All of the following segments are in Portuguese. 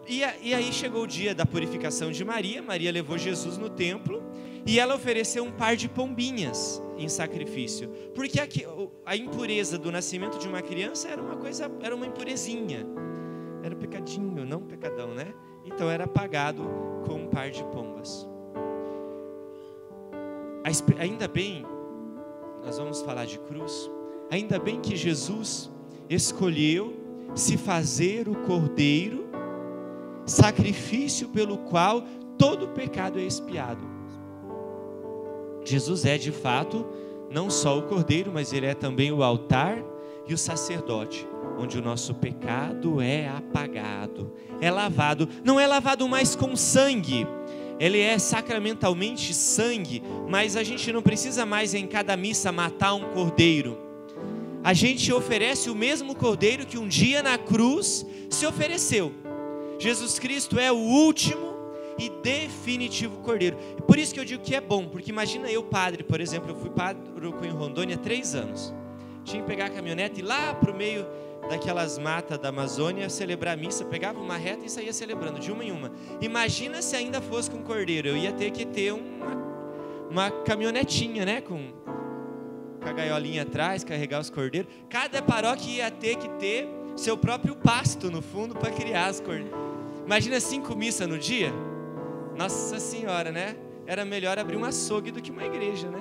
E aí chegou o dia da purificação de Maria. Maria levou Jesus no templo e ela ofereceu um par de pombinhas em sacrifício, porque a impureza do nascimento de uma criança era uma impurezinha, era um pecadinho, não um pecadão, né? Então era pagado com um par de pombas. Ainda bem, nós vamos falar de cruz, ainda bem que Jesus escolheu se fazer o cordeiro, sacrifício pelo qual todo pecado é expiado. Jesus é de fato não só o cordeiro, mas ele é também o altar e o sacerdote, onde o nosso pecado é apagado, é lavado. Não é lavado mais com sangue, ele é sacramentalmente sangue, mas a gente não precisa mais em cada missa matar um cordeiro. A gente oferece o mesmo cordeiro que um dia na cruz se ofereceu. Jesus Cristo é o último e definitivo cordeiro. Por isso que eu digo que é bom, porque imagina eu, padre, por exemplo, eu fui pároco em Rondônia há 3 anos. Tinha que pegar a caminhonete e ir lá para o meio daquelas matas da Amazônia celebrar a missa, pegava uma reta e saía celebrando de uma em uma. Imagina se ainda fosse com cordeiro, eu ia ter que ter uma caminhonetinha, né, com a gaiolinha atrás, carregar os cordeiros. Cada paróquia ia ter que ter seu próprio pasto no fundo para criar as cordeiras. Imagina 5 missas no dia. Nossa Senhora, né? Era melhor abrir um açougue do que uma igreja, né?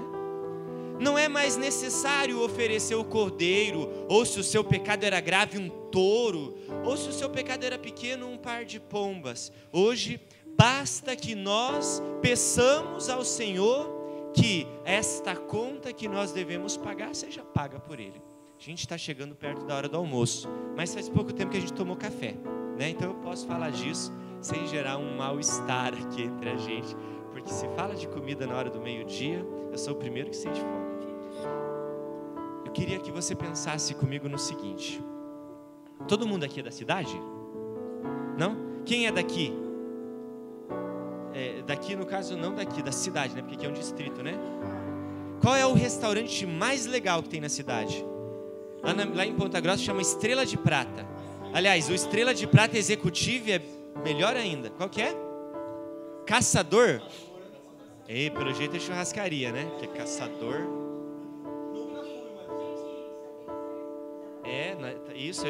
Não é mais necessário oferecer o cordeiro, ou se o seu pecado era grave, um touro, ou se o seu pecado era pequeno, um par de pombas. Hoje, basta que nós peçamos ao Senhor que esta conta que nós devemos pagar seja paga por Ele. A gente está chegando perto da hora do almoço, mas faz pouco tempo que a gente tomou café, né? Então eu posso falar disso sem gerar um mal-estar aqui entre a gente, porque se fala de comida na hora do meio-dia, eu sou o primeiro que sente fome. Eu queria que você pensasse comigo no seguinte: todo mundo aqui é da cidade? Não? Quem é daqui? Daqui, no caso, não daqui, da cidade, né? Porque aqui é um distrito, né? Qual é o restaurante mais legal que tem na cidade? Lá em Ponta Grossa chama Estrela de Prata. Aliás, o Estrela de Prata executivo é melhor ainda. Qual que é? Caçador? Pelo jeito é churrascaria, né? Que é Caçador.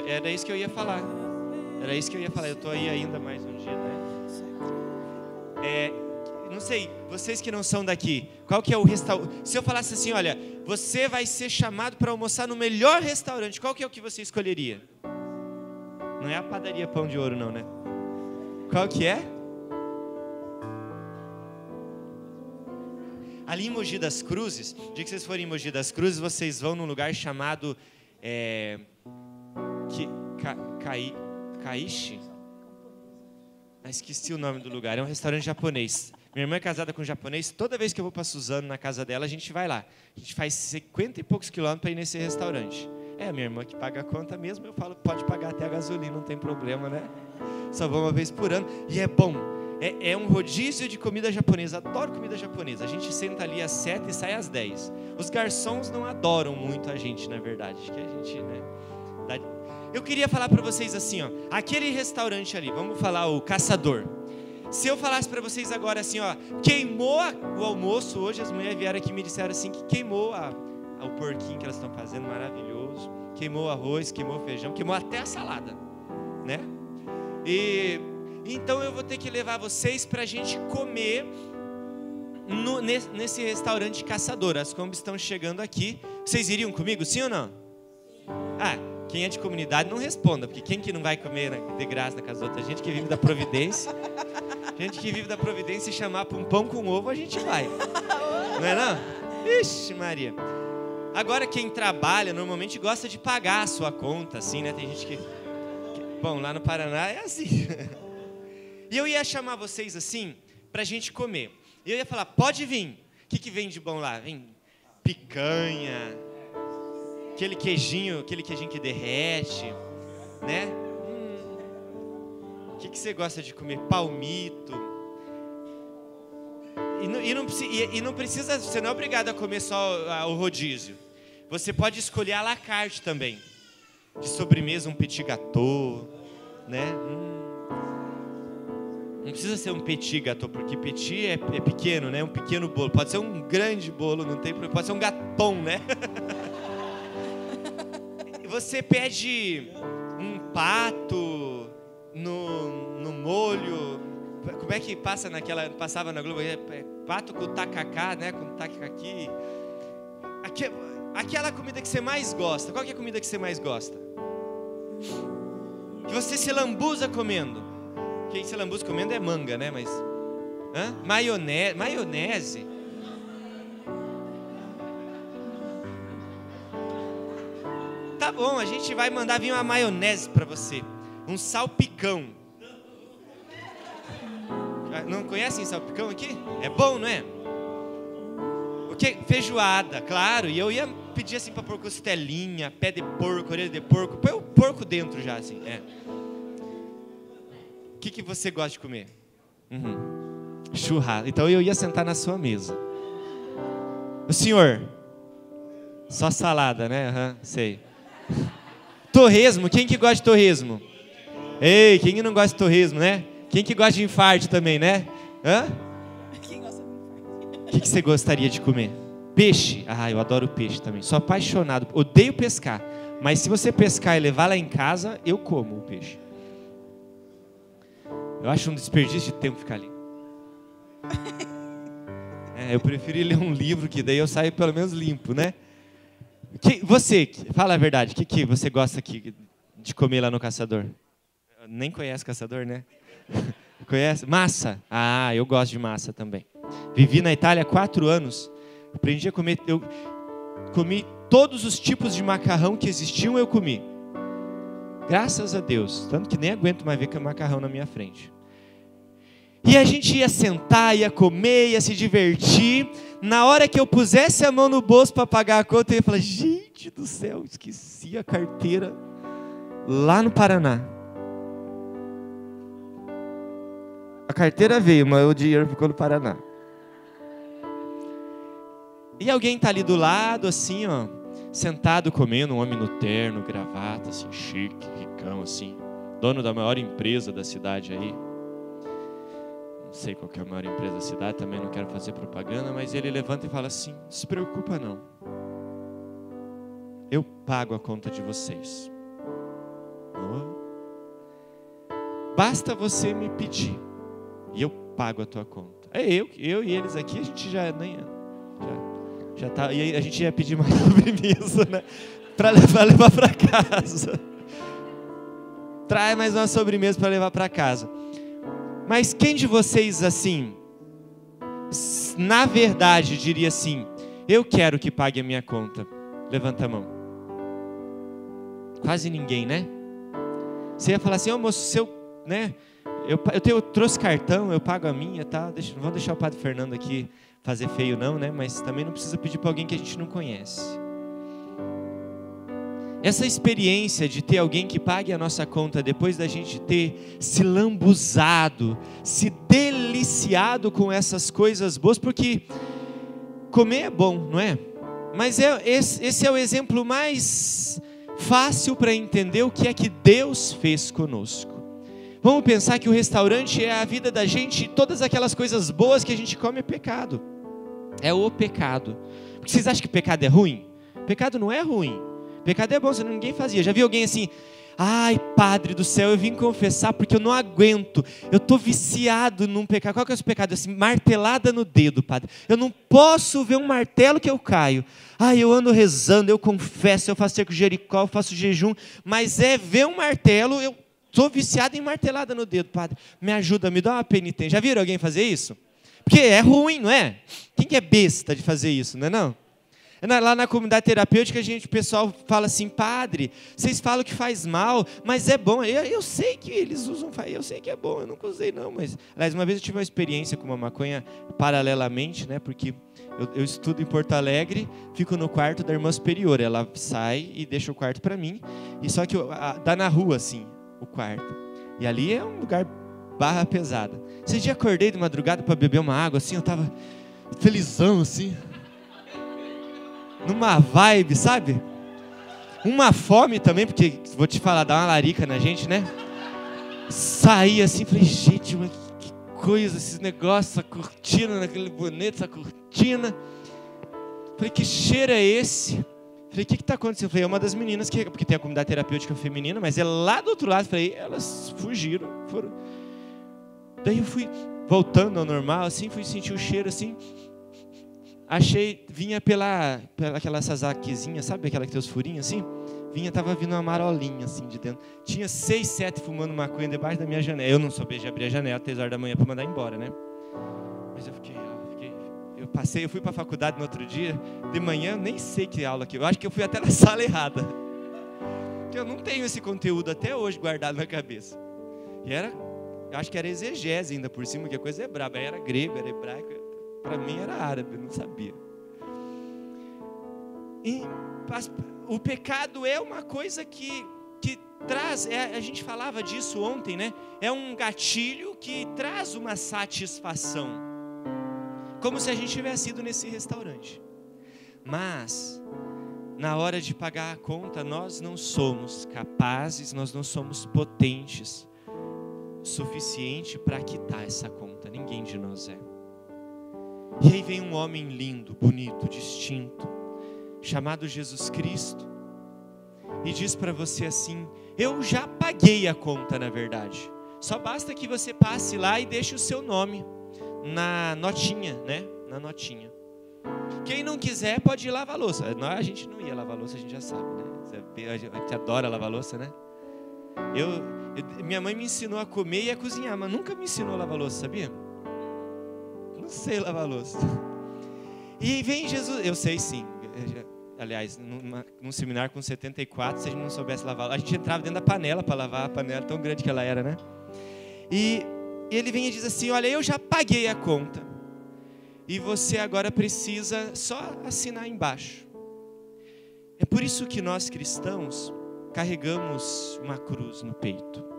Era isso que eu ia falar. Eu tô aí ainda mais um dia, né? Não sei, vocês que não são daqui, qual que é o restaurante? Se eu falasse assim, olha, você vai ser chamado para almoçar no melhor restaurante, qual que é o que você escolheria? Não é a padaria Pão de Ouro, não, né? Qual que é? Ali em Mogi das Cruzes, no dia que vocês forem em Mogi das Cruzes, vocês vão num lugar chamado Kaishi. Esqueci o nome do lugar, é um restaurante japonês. Minha irmã é casada com um japonês, toda vez que eu vou para Suzano, na casa dela, a gente vai lá. A gente faz 50 e poucos quilômetros para ir nesse restaurante. Minha irmã que paga a conta mesmo, eu falo, pode pagar até a gasolina, não tem problema, né? Só vou uma vez por ano, e é bom. É um rodízio de comida japonesa, adoro comida japonesa. A gente senta ali às 7 e sai às 10. Os garçons não adoram muito a gente, na verdade. Acho que a gente, né? Eu queria falar para vocês assim, ó, aquele restaurante ali, vamos falar o Caçador. Se eu falasse para vocês agora assim, ó, queimou o almoço hoje, as mulheres vieram aqui e me disseram assim que queimou o porquinho que elas estão fazendo, maravilhoso. Queimou o arroz, queimou o feijão, queimou até a salada, né? Então eu vou ter que levar vocês para a gente comer nesse restaurante Caçador. As combis estão chegando aqui. Vocês iriam comigo, sim ou não? Quem é de comunidade não responda, porque quem que não vai comer de graça na casa da outra? Gente que vive da providência. Gente que vive da providência e chamar para um pão com ovo, a gente vai. Não é não? Ixi, Maria. Agora quem trabalha normalmente gosta de pagar a sua conta, assim, né? Tem gente que... Bom, lá no Paraná é assim. E eu ia chamar vocês assim, para a gente comer. E eu ia falar, pode vir. O que vem de bom lá? Vem picanha... Aquele queijinho que derrete, né? O que você gosta de comer? Palmito. E não precisa, você não é obrigado a comer só o rodízio. Você pode escolher à la carte também. De sobremesa, um petit gâteau, né? precisa ser um petit gâteau, porque petit é pequeno, né? Um pequeno bolo. Pode ser um grande bolo, não tem problema. Pode ser um gâteau, né? Você pede um pato no molho. Como é que passava na Globo? Pato com tacacá, né? Com tacaqui. Aquela comida que você mais gosta. Qual que é a comida que você mais gosta? Que você se lambuza comendo. Quem se lambuza comendo é manga, né? Mas maionese. Tá bom, a gente vai mandar vir uma maionese para você. Um salpicão. Não conhecem salpicão aqui? É bom, não é? O que? Feijoada, claro. E eu ia pedir assim para pôr costelinha, pé de porco, orelha de porco. Põe o porco dentro já, assim. O que você gosta de comer? Churrasco. Então eu ia sentar na sua mesa. O senhor? Só salada, né? Sei. Torresmo. Quem que gosta de torresmo? Ei, quem que não gosta de torresmo, né? Quem que gosta de infarto também, né? Quem gosta de infarto? O que você gostaria de comer? Peixe? Eu adoro peixe também. Sou apaixonado. Odeio pescar. Mas se você pescar e levar lá em casa, eu como o peixe. Eu acho um desperdício de tempo ficar ali. Eu prefiro ler um livro, que daí eu saio pelo menos limpo, né? Você, fala a verdade, o que você gosta aqui de comer lá no Caçador? Nem conhece Caçador, né? Conhece? Massa? Eu gosto de massa também. Vivi na Itália 4 anos. Aprendi a comer. Eu comi todos os tipos de macarrão que existiam, eu comi. Graças a Deus. Tanto que nem aguento mais ver que é macarrão na minha frente. E a gente ia sentar, ia comer, ia se divertir. Na hora que eu pusesse a mão no bolso para pagar a conta, eu ia falar: gente do céu, esqueci a carteira lá no Paraná. A carteira veio, mas o dinheiro ficou no Paraná. E alguém tá ali do lado, assim, ó, sentado comendo, um homem no terno, gravata, assim, chique, ricão, assim, dono da maior empresa da cidade aí. Não sei qual que é a maior empresa da cidade, também não quero fazer propaganda, mas ele levanta e fala assim: não se preocupa não, eu pago a conta de vocês. Basta você me pedir e eu pago a tua conta. Eu e eles aqui, a gente já tá, e a gente ia pedir mais sobremesa, né? Para levar para casa. Traz mais uma sobremesa para levar para casa. Mas quem de vocês, assim, na verdade, diria assim: eu quero que pague a minha conta? Levanta a mão. Quase ninguém, né? Você ia falar assim: ô moço, se eu, né? Eu trouxe cartão, eu pago a minha, tá? Não vou deixar o Padre Fernando aqui fazer feio não, né? Mas também não precisa pedir para alguém que a gente não conhece. Essa experiência de ter alguém que pague a nossa conta depois da gente ter se lambuzado, se deliciado com essas coisas boas, porque comer é bom, não é? Mas esse é o exemplo mais fácil para entender o que é que Deus fez conosco. Vamos pensar que o restaurante é a vida da gente, e todas aquelas coisas boas que a gente come é pecado. É o pecado. Porque vocês acham que pecado é ruim? Pecado não é ruim. Pecado é bom, senão ninguém fazia. Já viu alguém assim: ai, Padre do céu, eu vim confessar porque eu não aguento, eu estou viciado num pecado. Qual que é o seu pecado? Assim, martelada no dedo, Padre. Eu não posso ver um martelo que eu caio. Ai, eu ando rezando, eu confesso, eu faço cerco de Jericó, eu faço jejum, mas ver um martelo, eu estou viciado em martelada no dedo, Padre. Me ajuda, me dá uma penitência. Já viram alguém fazer isso? Porque é ruim, não é? Quem que é besta de fazer isso, não é não? Lá na comunidade terapêutica, o pessoal fala assim: Padre, vocês falam que faz mal, mas é bom. Eu sei que eles usam, eu sei que é bom, eu nunca usei não. Mas, aliás, uma vez eu tive uma experiência com uma maconha paralelamente, né? Porque eu estudo em Porto Alegre, fico no quarto da irmã superior. Ela sai e deixa o quarto para mim, e só que dá na rua, assim, o quarto. E ali é um lugar barra pesada. Esse dia acordei de madrugada para beber uma água, assim, eu tava felizão, assim, numa vibe, sabe? Uma fome também, porque, vou te falar, dá uma larica na gente, né? Saí assim, falei: gente, mas coisa, esses negócios, essa cortina, naquele bonito, essa cortina. Falei, que cheiro é esse? Falei, o que está acontecendo? Falei, é uma das meninas, porque tem a comunidade terapêutica feminina, mas é lá do outro lado. Falei, elas fugiram, foram. Daí eu fui voltando ao normal, assim, fui sentir o cheiro, assim. Achei, vinha pela aquela Sazakizinha, sabe aquela que tem os furinhos, assim? Tava vindo uma marolinha, assim, de dentro. Tinha 6, 7 fumando maconha debaixo da minha janela. Eu não soube de abrir a janela às 3 horas da manhã para mandar embora, né? Mas eu eu fui para a faculdade no outro dia, de manhã, nem sei que aula que eu acho que eu fui até na sala errada. Porque eu não tenho esse conteúdo até hoje guardado na cabeça. E eu acho que era exegese ainda por cima, que a coisa é braba. Era grego, era hebraico, para mim era árabe, eu não sabia. E o pecado é uma coisa que traz, a gente falava disso ontem, né? É um gatilho que traz uma satisfação. Como se a gente tivesse ido nesse restaurante. Mas, na hora de pagar a conta, nós não somos capazes, nós não somos potentes o suficiente para quitar essa conta. Ninguém de nós é. E aí vem um homem lindo, bonito, distinto, chamado Jesus Cristo, e diz para você assim: eu já paguei a conta, na verdade. Só basta que você passe lá e deixe o seu nome na notinha, né? Na notinha. Quem não quiser pode ir lavar louça. A gente não ia lavar louça, a gente já sabe, né? A gente adora lavar louça, né? Minha mãe me ensinou a comer e a cozinhar, mas nunca me ensinou a lavar louça, sabia? Não sei lavar louça. E vem Jesus, eu sei sim. Aliás, num seminário com 74, se a gente não soubesse lavar, a gente entrava dentro da panela para lavar a panela, tão grande que ela era, né? E ele vem e diz assim: olha, eu já paguei a conta, e você agora precisa só assinar embaixo. É por isso que nós cristãos carregamos uma cruz no peito.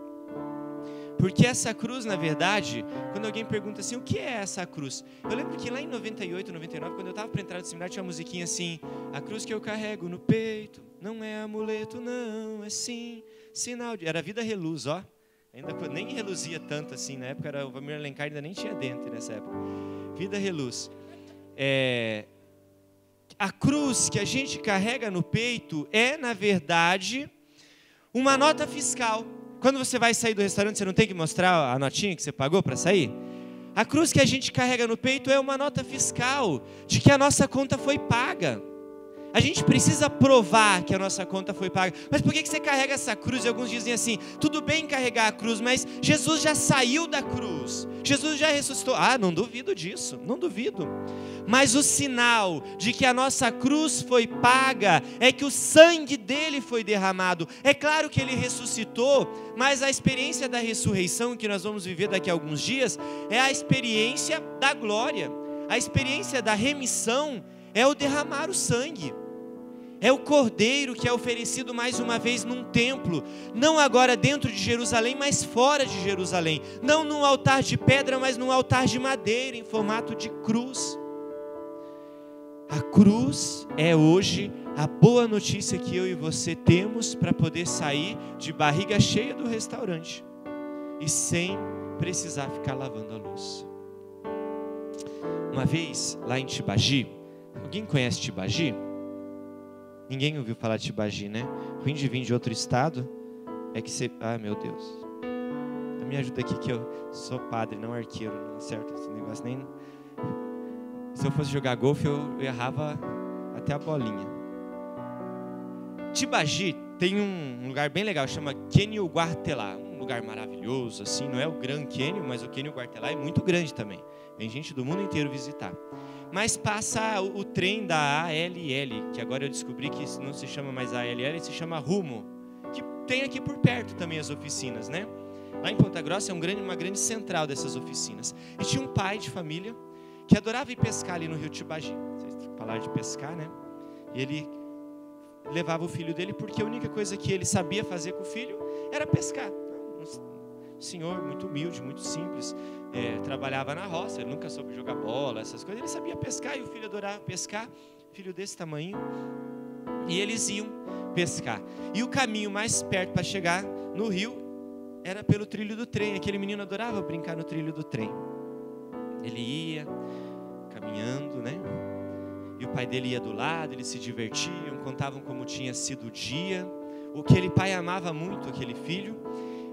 Porque essa cruz, na verdade, quando alguém pergunta assim, o que é essa cruz? Eu lembro que lá em 98, 99, quando eu estava para entrar no seminário, tinha uma musiquinha assim: a cruz que eu carrego no peito não é amuleto, não, é sim sinal de... Era Vida Reluz, ó. Ainda nem reluzia tanto assim, na época era o Valmir Alencar, ainda nem tinha dente nessa época. Vida Reluz. A cruz que a gente carrega no peito é, na verdade, uma nota fiscal. Quando você vai sair do restaurante, você não tem que mostrar a notinha que você pagou para sair? A cruz que a gente carrega no peito é uma nota fiscal de que a nossa conta foi paga. A gente precisa provar que a nossa conta foi paga. Mas por que você carrega essa cruz? E alguns dizem assim: tudo bem carregar a cruz, mas Jesus já saiu da cruz. Jesus já ressuscitou. Ah, não duvido disso, não duvido. Mas o sinal de que a nossa cruz foi paga é que o sangue dele foi derramado. É claro que ele ressuscitou, mas a experiência da ressurreição que nós vamos viver daqui a alguns dias é a experiência da glória. A experiência da remissão é o derramar o sangue. É o cordeiro que é oferecido mais uma vez num templo, não agora dentro de Jerusalém, mas fora de Jerusalém. Não num altar de pedra, mas num altar de madeira, em formato de cruz. A cruz é hoje a boa notícia que eu e você temos para poder sair de barriga cheia do restaurante e sem precisar ficar lavando a louça. Uma vez, lá em Tibagi, alguém conhece Tibagi? Ninguém ouviu falar de Tibagi, né? Ruim de vir de outro estado é que você... Ah, meu Deus. Me ajuda aqui que eu sou padre, não arqueiro, não acerto esse negócio nem... Se eu fosse jogar golfe, eu errava até a bolinha. Tibagi tem um lugar bem legal, chama Cânion Guartelá. Um lugar maravilhoso, assim, não é o Grand Cânion, mas o Cânion Guartelá é muito grande também. Vem gente do mundo inteiro visitar. Mas passa o trem da ALL, que agora eu descobri que não se chama mais ALL, se chama Rumo, que tem aqui por perto também as oficinas, né? Lá em Ponta Grossa é uma grande central dessas oficinas. E tinha um pai de família que adorava ir pescar ali no rio Tibagi. Vocês falaram de pescar, né? E ele levava o filho dele porque a única coisa que ele sabia fazer com o filho era pescar. Um senhor muito humilde, muito simples, trabalhava na roça, ele nunca soube jogar bola, essas coisas. Ele sabia pescar e o filho adorava pescar, filho desse tamanho. E eles iam pescar. E o caminho mais perto para chegar no rio era pelo trilho do trem. Aquele menino adorava brincar no trilho do trem. Ele ia caminhando, né? E o pai dele ia do lado, eles se divertiam, contavam como tinha sido o dia. Aquele pai amava muito aquele filho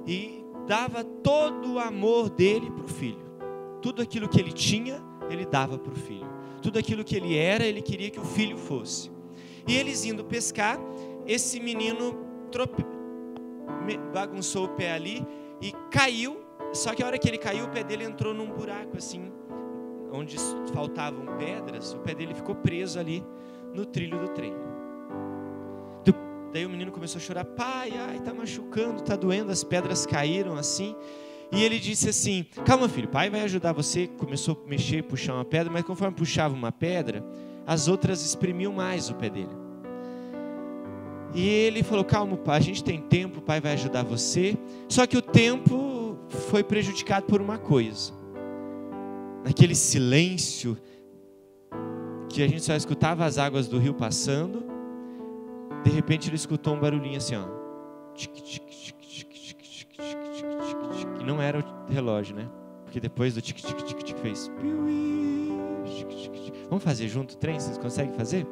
e dava todo o amor dele para o filho. Tudo aquilo que ele tinha, ele dava para o filho. Tudo aquilo que ele era, ele queria que o filho fosse. E eles indo pescar, esse menino bagunçou o pé ali e caiu. Só que a hora que ele caiu, o pé dele entrou num buraco assim, onde faltavam pedras. O pé dele ficou preso ali no trilho do trem. Daí o menino começou a chorar: pai, ai, tá machucando, tá doendo, as pedras caíram assim. E ele disse assim: calma filho, pai vai ajudar você. Começou a mexer, puxar uma pedra, mas conforme puxava uma pedra, as outras espremiam mais o pé dele. E ele falou: calma pai, a gente tem tempo, o pai vai ajudar você. Só que o tempo foi prejudicado por uma coisa. Naquele silêncio que a gente só escutava as águas do rio passando, de repente ele escutou um barulhinho assim, ó. Que não era o relógio, né? Porque depois do tic-tic-tic-tic fez piuí. Vamos fazer junto o trem? Vocês conseguem fazer?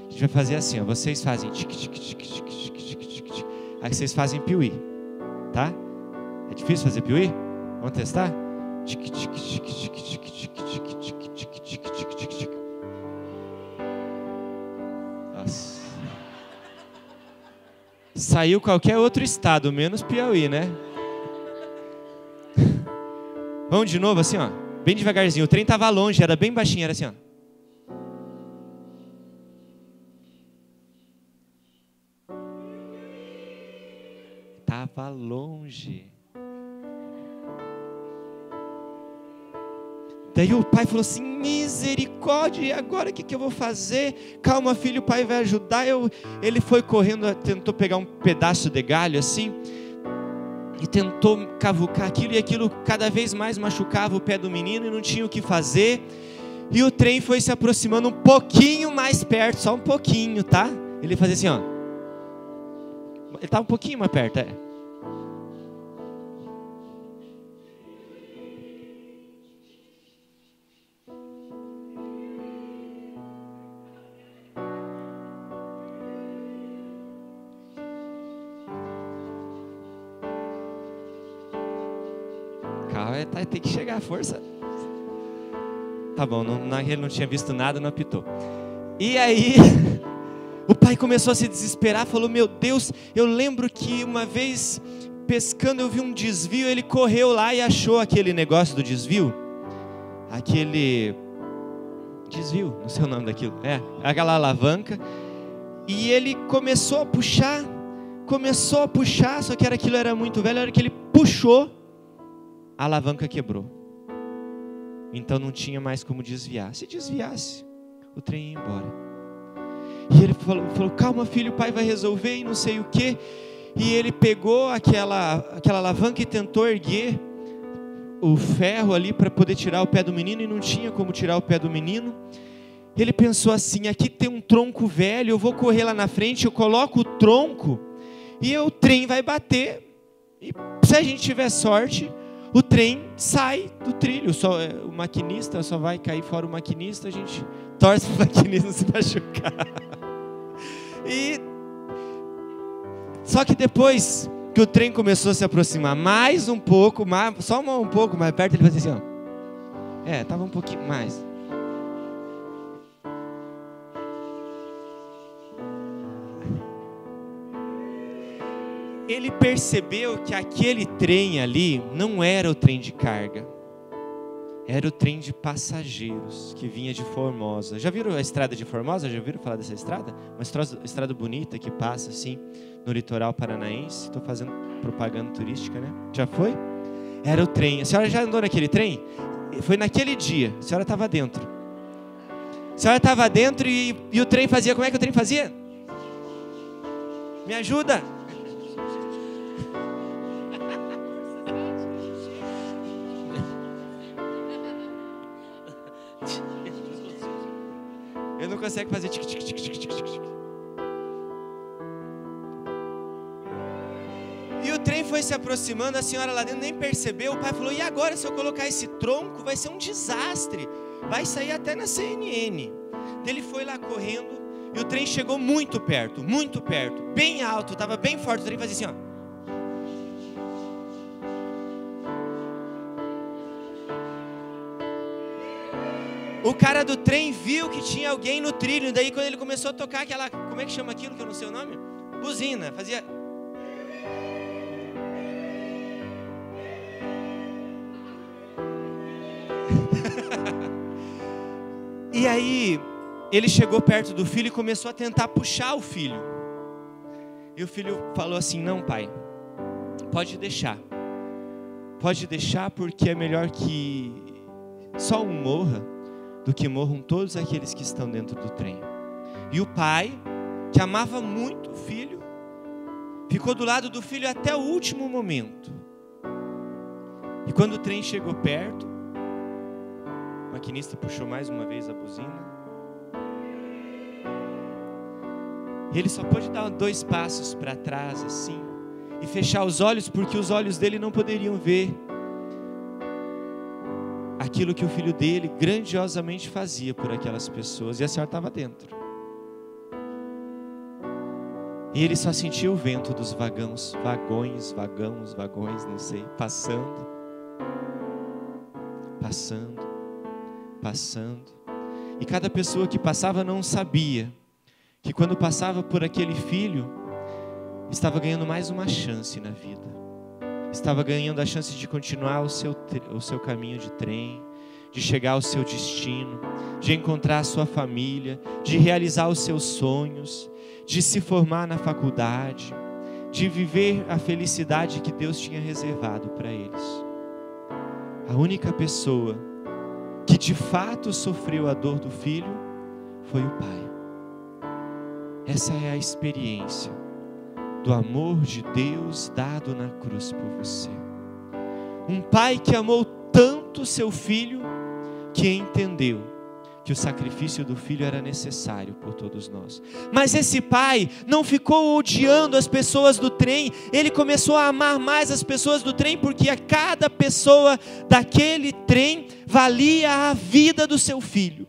A gente vai fazer assim, ó. Vocês fazem tic-tic-tic-tic-tic-tic-tic. Aí vocês fazem piuí, tá? É difícil fazer piuí? Vamos testar? Tic-tic-tic-tic-tic-tic-tic-tic-tic-tic-tic. Nossa. Saiu qualquer outro estado, menos Piauí, né? Vamos de novo assim, ó. Bem devagarzinho. O trem estava longe, era bem baixinho, era assim, ó. Estava longe. Daí o pai falou assim: misericórdia, e agora o que eu vou fazer? Calma filho, o pai vai ajudar. Ele foi correndo, tentou pegar um pedaço de galho assim, e tentou cavucar aquilo, e aquilo cada vez mais machucava o pé do menino, e não tinha o que fazer. E o trem foi se aproximando um pouquinho mais perto, só um pouquinho, tá? Ele fazia assim, ó. Ele estava um pouquinho mais perto, é. Tem que chegar a força. Tá bom, ele não tinha visto nada, não apitou. E aí o pai começou a se desesperar, falou: meu Deus, eu lembro que uma vez pescando eu vi um desvio. Ele correu lá e achou aquele negócio do desvio. Aquele desvio, não sei o nome daquilo. Aquela alavanca. E ele começou a puxar, só que aquilo era muito velho. A hora que ele puxou, a alavanca quebrou. Então não tinha mais como desviar. Se desviasse, o trem ia embora. E ele falou: calma filho, o pai vai resolver e não sei o que. E ele pegou aquela alavanca e tentou erguer o ferro ali para poder tirar o pé do menino, e não tinha como tirar o pé do menino. Ele pensou assim: aqui tem um tronco velho, eu vou correr lá na frente, eu coloco o tronco e o trem vai bater. E se a gente tiver sorte, o trem sai do trilho. O maquinista só vai cair fora, o maquinista, a gente torce para o maquinista não se machucar. Só que depois que o trem começou a se aproximar mais um pouco, só um pouco mais perto, ele fazia assim, ó. Estava um pouquinho mais. Ele percebeu que aquele trem ali não era o trem de carga, era o trem de passageiros que vinha de Formosa. Já viram a estrada de Formosa? Já viram falar dessa estrada? Uma estrada bonita que passa assim no litoral paranaense. Estou fazendo propaganda turística, né? Já foi? Era o trem. A senhora já andou naquele trem? Foi naquele dia. A senhora estava dentro. A senhora estava dentro e o trem fazia. Como é que o trem fazia? Me ajuda! Eu não consigo fazer tic tic tic tic tic tic. E o trem foi se aproximando, a senhora lá dentro nem percebeu. O pai falou: e agora, se eu colocar esse tronco, vai ser um desastre, vai sair até na CNN. Ele foi lá correndo, e o trem chegou muito perto, bem alto, estava bem forte. O trem fazia assim, ó. O cara do trem viu que tinha alguém no trilho. Daí quando ele começou a tocar aquela, como é que chama aquilo que eu não sei o nome? Buzina, fazia... E aí ele chegou perto do filho e começou a tentar puxar o filho. E o filho falou assim: não, pai, pode deixar porque é melhor que só um morra do que morram todos aqueles que estão dentro do trem. E o pai, que amava muito o filho, ficou do lado do filho até o último momento. E quando o trem chegou perto, o maquinista puxou mais uma vez a buzina. E ele só pôde dar 2 passos para trás assim e fechar os olhos, porque os olhos dele não poderiam ver aquilo que o filho dele grandiosamente fazia por aquelas pessoas. E a senhora estava dentro. E ele só sentia o vento dos vagões, não sei, passando. E cada pessoa que passava não sabia que quando passava por aquele filho, estava ganhando mais uma chance na vida. Estava ganhando a chance de continuar o seu caminho de trem, de chegar ao seu destino, de encontrar a sua família, de realizar os seus sonhos, de se formar na faculdade, de viver a felicidade que Deus tinha reservado para eles. A única pessoa que de fato sofreu a dor do filho foi o pai. Essa é a experiência do amor de Deus dado na cruz por você. Um pai que amou tanto seu filho, que entendeu que o sacrifício do filho era necessário por todos nós. Mas esse pai não ficou odiando as pessoas do trem, ele começou a amar mais as pessoas do trem, porque a cada pessoa daquele trem valia a vida do seu filho.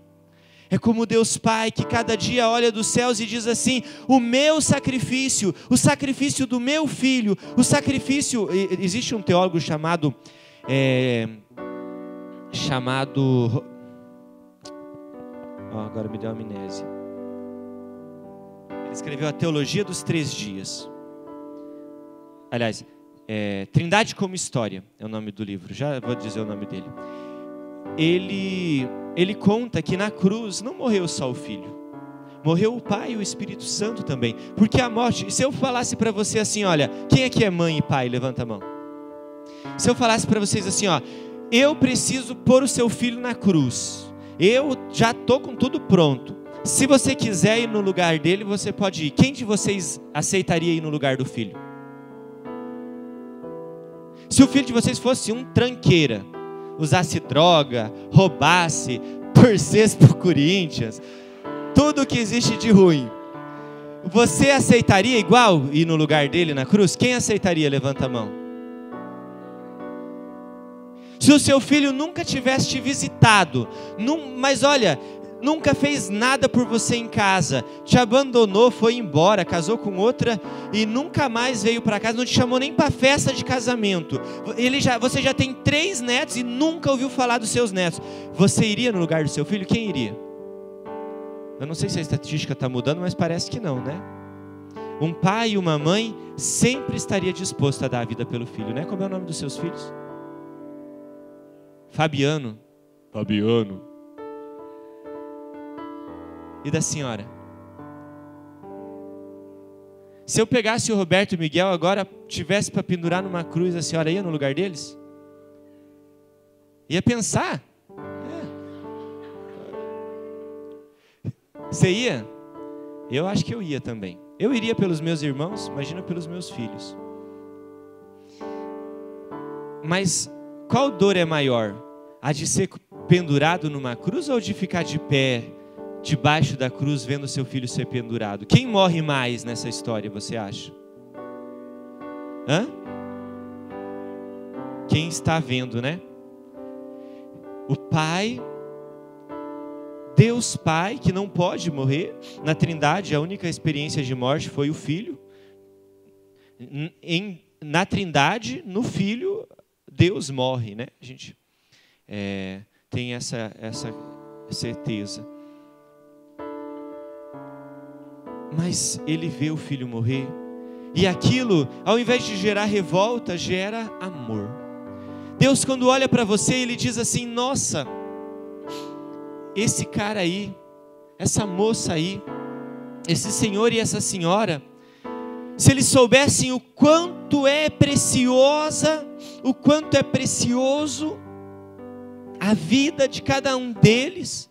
É como Deus Pai, que cada dia olha dos céus e diz assim: o meu sacrifício, o sacrifício do meu filho, o sacrifício... Existe um teólogo chamado... agora me deu amnésia. Ele escreveu a Teologia dos 3 Dias. Aliás, Trindade como História é o nome do livro. Já vou dizer o nome dele. Ele conta que na cruz não morreu só o Filho, morreu o Pai e o Espírito Santo também. Porque a morte, se eu falasse para você assim, olha, quem aqui é mãe e pai? Levanta a mão. Se eu falasse para vocês assim, ó, eu preciso pôr o seu filho na cruz, eu já estou com tudo pronto, se você quiser ir no lugar dele, você pode ir. Quem de vocês aceitaria ir no lugar do filho? Se o filho de vocês fosse um tranqueira, usasse droga, roubasse, torcesse pro Corinthians, tudo que existe de ruim, você aceitaria igual ir no lugar dele na cruz? Quem aceitaria? Levanta a mão. Se o seu filho nunca tivesse te visitado, mas olha, nunca fez nada por você em casa, te abandonou, foi embora, casou com outra e nunca mais veio para casa, não te chamou nem para festa de casamento, você já tem 3 netos e nunca ouviu falar dos seus netos, você iria no lugar do seu filho? Quem iria? Eu não sei se a estatística está mudando, mas parece que não, né? Um pai e uma mãe sempre estaria disposto a dar a vida pelo filho, né? Como é o nome dos seus filhos? Fabiano. E da senhora? Se eu pegasse o Roberto e o Miguel agora, tivesse para pendurar numa cruz, a senhora ia no lugar deles? Ia pensar? Você ia? Eu acho que eu ia também. Eu iria pelos meus irmãos, imagina pelos meus filhos. Mas qual dor é maior? A de ser pendurado numa cruz ou de ficar de pé debaixo da cruz vendo seu filho ser pendurado? Quem morre mais nessa história, você acha? quem está vendo, né? O Pai, Deus Pai, que não pode morrer. Na Trindade, a única experiência de morte foi o Filho. Na Trindade, no Filho, Deus morre, né? A gente tem essa certeza. Mas ele vê o Filho morrer. E aquilo, ao invés de gerar revolta, gera amor. Deus, quando olha para você, Ele diz assim: nossa, esse cara aí, essa moça aí, esse senhor e essa senhora, se eles soubessem o quanto é preciosa, o quanto é precioso a vida de cada um deles,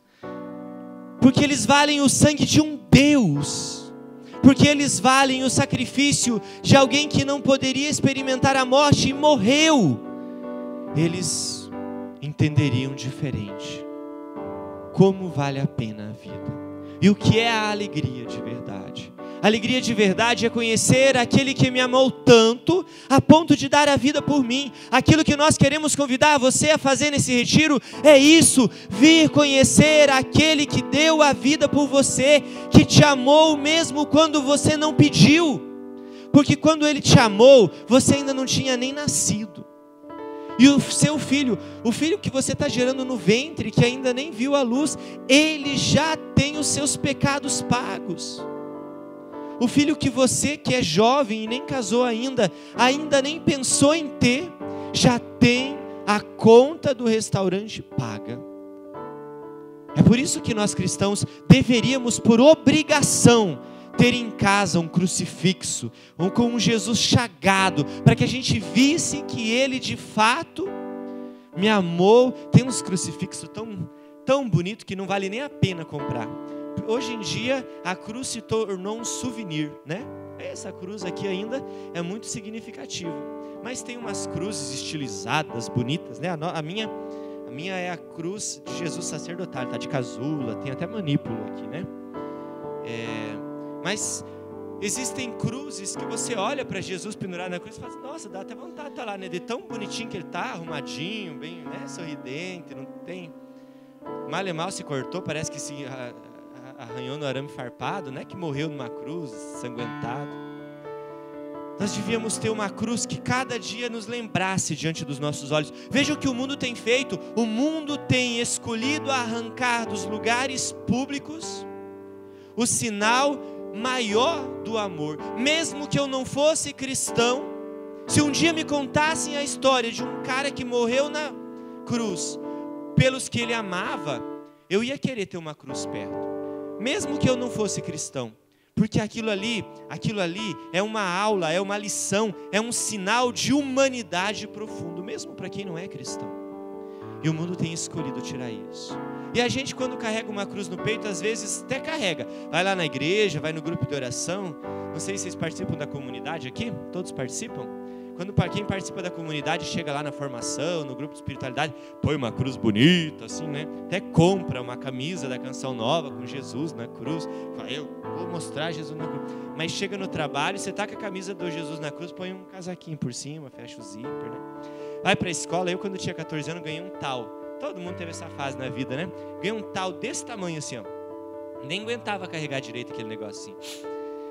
porque eles valem o sangue de um Deus, porque eles valem o sacrifício de alguém que não poderia experimentar a morte e morreu, eles entenderiam diferente como vale a pena a vida. E o que é a alegria de verdade? A alegria de verdade é conhecer aquele que me amou tanto, a ponto de dar a vida por mim. Aquilo que nós queremos convidar você a fazer nesse retiro é isso: vir conhecer aquele que deu a vida por você, que te amou mesmo quando você não pediu. Porque quando Ele te amou, você ainda não tinha nem nascido. E o seu filho, o filho que você está gerando no ventre, que ainda nem viu a luz, ele já tem os seus pecados pagos. O filho que você, que é jovem e nem casou ainda nem pensou em ter, já tem a conta do restaurante paga. É por isso que nós cristãos deveríamos, por obrigação, ter em casa um crucifixo, ou com um Jesus chagado, para que a gente visse que Ele de fato me amou. Tem uns crucifixos tão bonitos que não vale nem a pena comprar. Hoje em dia a cruz se tornou um souvenir, né? Essa cruz aqui ainda é muito significativa, mas tem umas cruzes estilizadas, bonitas, né? A minha é a cruz de Jesus sacerdotal, tá de casula, tem até manípulo aqui, né? Mas existem cruzes que você olha para Jesus pendurado na cruz e fala assim: nossa, dá até vontade de estar lá, né? De tão bonitinho que ele está, arrumadinho, bem, né? Sorridente, não tem... Mal e mal se cortou, parece que se arranhou no arame farpado, né? Que morreu numa cruz, sanguentado. Nós devíamos ter uma cruz que cada dia nos lembrasse diante dos nossos olhos. Veja o que o mundo tem feito. O mundo tem escolhido arrancar dos lugares públicos o sinal maior do amor. Mesmo que eu não fosse cristão, se um dia me contassem a história de um cara que morreu na cruz pelos que ele amava, eu ia querer ter uma cruz perto, mesmo que eu não fosse cristão, porque aquilo ali é uma aula, é uma lição, é um sinal de humanidade profundo, mesmo para quem não é cristão. E o mundo tem escolhido tirar isso. E a gente, quando carrega uma cruz no peito, às vezes até carrega. Vai lá na igreja, vai no grupo de oração. Não sei se vocês participam da comunidade aqui. Todos participam? Quem participa da comunidade chega lá na formação, no grupo de espiritualidade, põe uma cruz bonita, assim, né? Até compra uma camisa da Canção Nova com Jesus na cruz. Fala: eu vou mostrar Jesus na cruz. Mas chega no trabalho, você tá com a camisa do Jesus na cruz, põe um casaquinho por cima, fecha o zíper, né? Vai para a escola. Eu, quando tinha 14 anos, ganhei um tal. Todo mundo teve essa fase na vida, né? Ganhei um tal desse tamanho assim, ó. Nem aguentava carregar direito aquele negócio assim.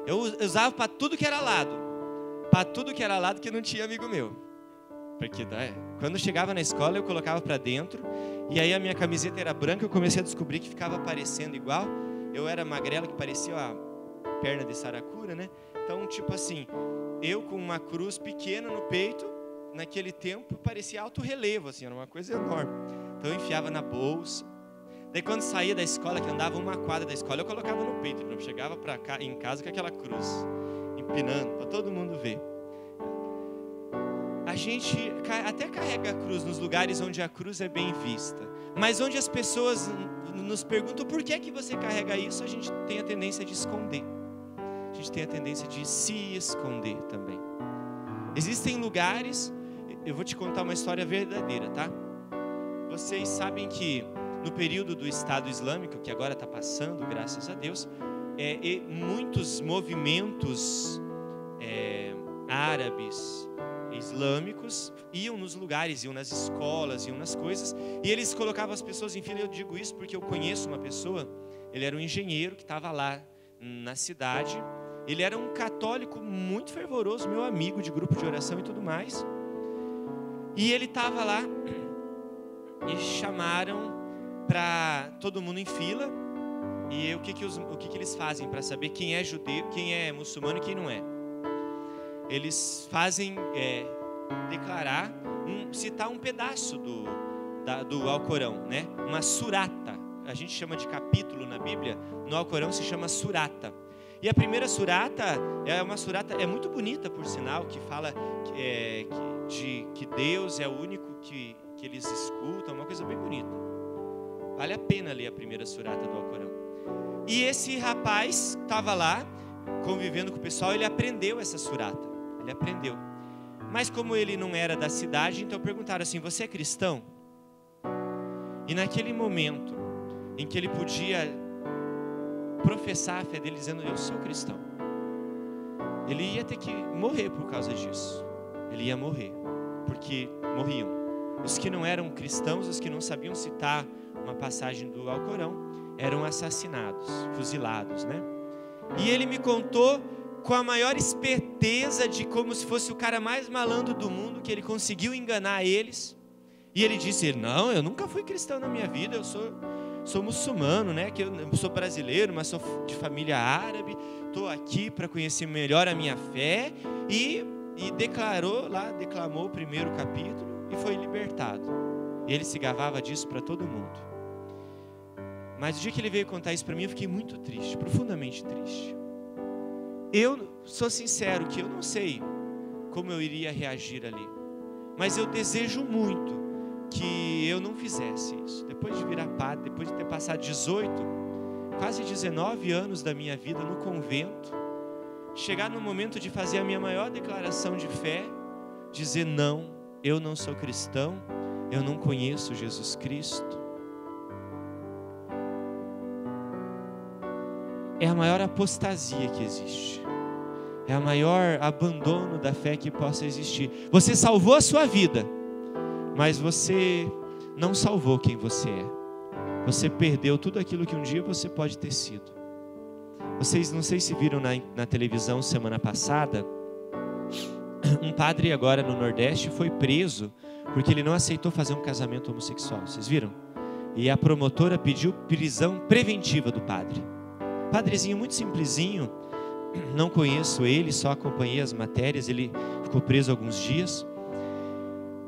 Eu usava para tudo que era lado. Para tudo que era lado que não tinha amigo meu. Porque quando chegava na escola eu colocava para dentro. E aí a minha camiseta era branca. Eu comecei a descobrir que ficava parecendo igual. Eu era magrela, que parecia a perna de saracura, né? Então, tipo assim, eu com uma cruz pequena no peito, naquele tempo parecia alto relevo, assim, era uma coisa enorme. Então eu enfiava na bolsa. Daí quando saía da escola, que andava uma quadra da escola, eu colocava no peito. Eu chegava em casa com aquela cruz, empinando, para todo mundo ver. A gente até carrega a cruz nos lugares onde a cruz é bem vista. Mas onde as pessoas nos perguntam: por que é que você carrega isso? A gente tem a tendência de esconder. A gente tem a tendência de se esconder também. Existem lugares... Eu vou te contar uma história verdadeira, tá? Vocês sabem que no período do Estado Islâmico, que agora está passando, graças a Deus, muitos movimentos árabes, islâmicos iam nos lugares, iam nas escolas, iam nas coisas, e eles colocavam as pessoas em fila. Eu digo isso porque eu conheço uma pessoa, ele era um engenheiro que estava lá na cidade, ele era um católico muito fervoroso, meu amigo de grupo de oração e tudo mais, e ele estava lá, e chamaram para todo mundo em fila, e o que eles fazem para saber quem é judeu, quem é muçulmano e quem não é? Eles fazem declarar, citar um pedaço do Alcorão, né? Uma surata, a gente chama de capítulo na Bíblia, no Alcorão se chama surata. E a primeira surata é uma surata, é muito bonita por sinal, que fala que Deus é o único que eles escutam, uma coisa bem bonita. Vale a pena ler a primeira surata do Alcorão. E esse rapaz estava lá, convivendo com o pessoal, ele aprendeu essa surata. Ele aprendeu. Mas como ele não era da cidade, então perguntaram assim: você é cristão? E naquele momento em que ele podia professar a fé dele dizendo: eu sou cristão, ele ia ter que morrer por causa disso. Ele ia morrer, porque morriam. Os que não eram cristãos, os que não sabiam citar uma passagem do Alcorão, eram assassinados, fuzilados, né? E ele me contou com a maior esperteza, de como se fosse o cara mais malandro do mundo, que ele conseguiu enganar eles. E ele disse: não, eu nunca fui cristão na minha vida, eu sou muçulmano, né? Que eu sou brasileiro, mas sou de família árabe, estou aqui para conhecer melhor a minha fé. E declamou o primeiro capítulo e foi libertado. E ele se gabava disso para todo mundo. Mas o dia que ele veio contar isso para mim, eu fiquei muito triste, profundamente triste. Eu sou sincero que eu não sei como eu iria reagir ali, mas eu desejo muito que eu não fizesse isso. Depois de virar padre, depois de ter passado 18, quase 19 anos da minha vida no convento, chegar no momento de fazer a minha maior declaração de fé, dizer: não, eu não sou cristão, eu não conheço Jesus Cristo. É a maior apostasia que existe. É o maior abandono da fé que possa existir. Você salvou a sua vida, mas você não salvou quem você é. Você perdeu tudo aquilo que um dia você pode ter sido. Vocês não sei se viram na televisão semana passada, um padre agora no Nordeste foi preso porque ele não aceitou fazer um casamento homossexual. Vocês viram? E a promotora pediu prisão preventiva do padre. Padrezinho muito simplesinho, não conheço ele, só acompanhei as matérias, ele ficou preso alguns dias.